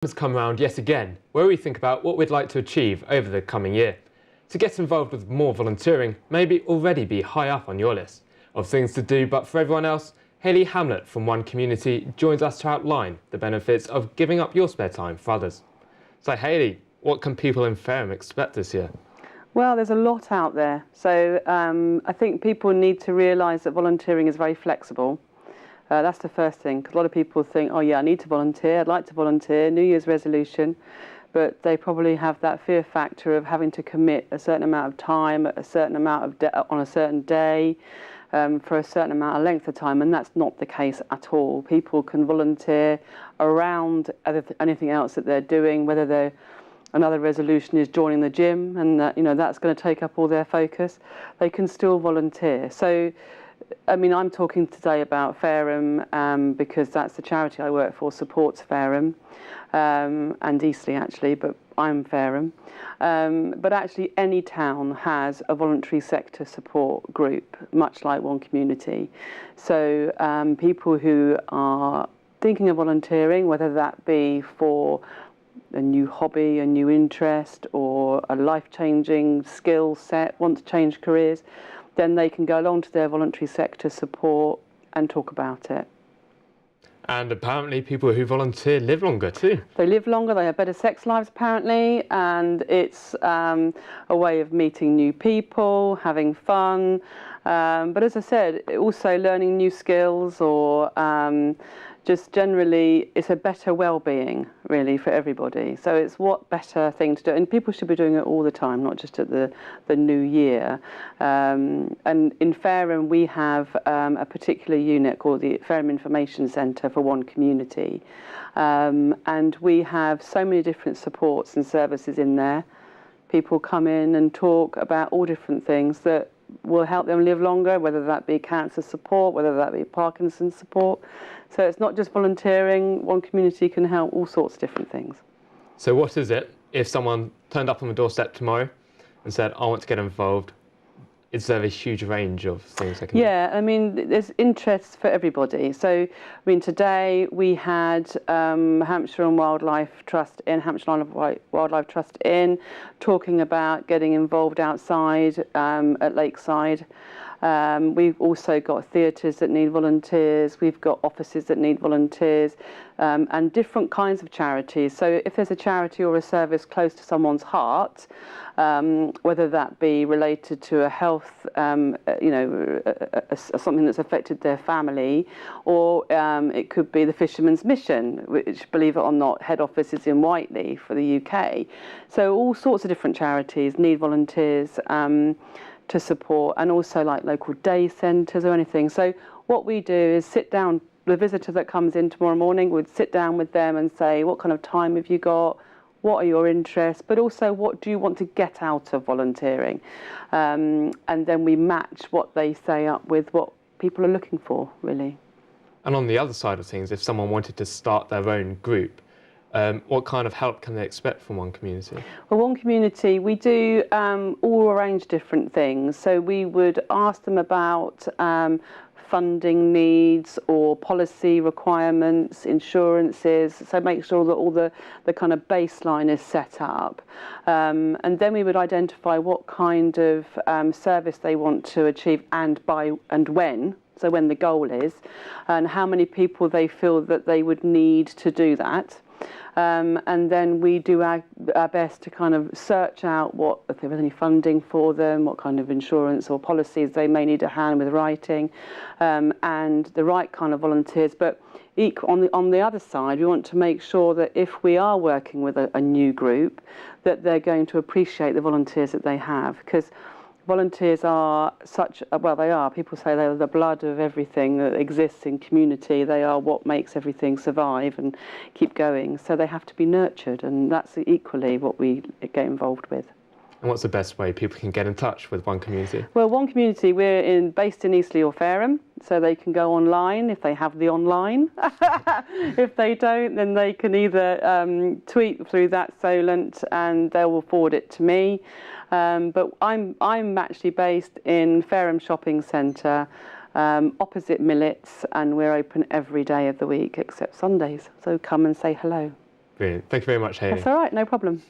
Has come around yet again, where we think about what we'd like to achieve over the coming year. To get involved with more volunteering maybe already be high up on your list of things to do, but for everyone else, Hayley Hamlett from One Community joins us to outline the benefits of giving up your spare time for others. So Hayley, what can people in Fareham expect this year? Well, there's a lot out there. So I think people need to realise that volunteering is very flexible. That's the first thing, because a lot of people think, oh yeah, I need to volunteer, I'd like to volunteer, New Year's resolution, but they probably have that fear factor of having to commit a certain amount of time, a certain amount of on a certain day, for a certain amount of length of time, and that's not the case at all. People can volunteer around anything else that they're doing, whether another resolution is joining the gym, and that's going to take up all their focus. They can still volunteer. So, I mean, I'm talking today about Fareham because that's the charity I work for, supports Fareham, and Eastleigh actually, but I'm Fareham. But actually any town has a voluntary sector support group, much like One Community. So people who are thinking of volunteering, whether that be for a new hobby, a new interest, or a life-changing skill set, want to change careers, then they can go along to their voluntary sector support and talk about it. And apparently people who volunteer live longer too. They live longer, they have better sex lives apparently, and it's a way of meeting new people, having fun, but as I said, also learning new skills, or just generally it's a better well-being really for everybody. So it's what better thing to do, and people should be doing it all the time, not just at the new year. And in Fareham we have a particular unit called the Fareham Information Centre for One Community, and we have so many different supports and services in there. People come in and talk about all different things that will help them live longer, whether that be cancer support, whether that be Parkinson's support. So it's not just volunteering. One Community can help all sorts of different things. So what is it if someone turned up on the doorstep tomorrow and said, I want to get involved? Is there a huge range of things they can do? Yeah, I mean, there's interests for everybody. So, I mean, today we had Hampshire and Wildlife Trust in, Hampshire Wildlife Trust in, talking about getting involved outside at Lakeside. We've also got theatres that need volunteers, we've got offices that need volunteers, and different kinds of charities. So if there's a charity or a service close to someone's heart, whether that be related to a health, something that's affected their family, or it could be the Fisherman's Mission, which, believe it or not, head office is in Whiteley for the UK. So all sorts of different charities need volunteers to support, and also like local day centres or anything. So what we do is sit down, the visitor that comes in tomorrow morning, would sit down with them and say, what kind of time have you got? What are your interests? But also, what do you want to get out of volunteering? And then we match what they say up with what people are looking for, really. And on the other side of things, if someone wanted to start their own group, what kind of help can they expect from One Community? Well, One Community, we do all arrange different things. So we would ask them about funding needs or policy requirements, insurances, so make sure that all the kind of baseline is set up. And then we would identify what kind of service they want to achieve and by and when. So when the goal is, and how many people they feel that they would need to do that. And then we do our best to kind of search out if there was any funding for them, what kind of insurance or policies they may need a hand with writing, and the right kind of volunteers. But on the other side, we want to make sure that if we are working with a new group, that they're going to appreciate the volunteers that they have, because volunteers are people say they're the blood of everything that exists in community. They are what makes everything survive and keep going. So they have to be nurtured, and that's equally what we get involved with. And what's the best way people can get in touch with One Community? Well, One Community, we're based in Eastleigh or Fareham, so they can go online if they have the online. If they don't, then they can either tweet through that Solent, and they will forward it to me. But I'm actually based in Fareham Shopping Centre, opposite Millets, and we're open every day of the week except Sundays. So come and say hello. Brilliant. Thank you very much, Hayley. That's all right, no problem.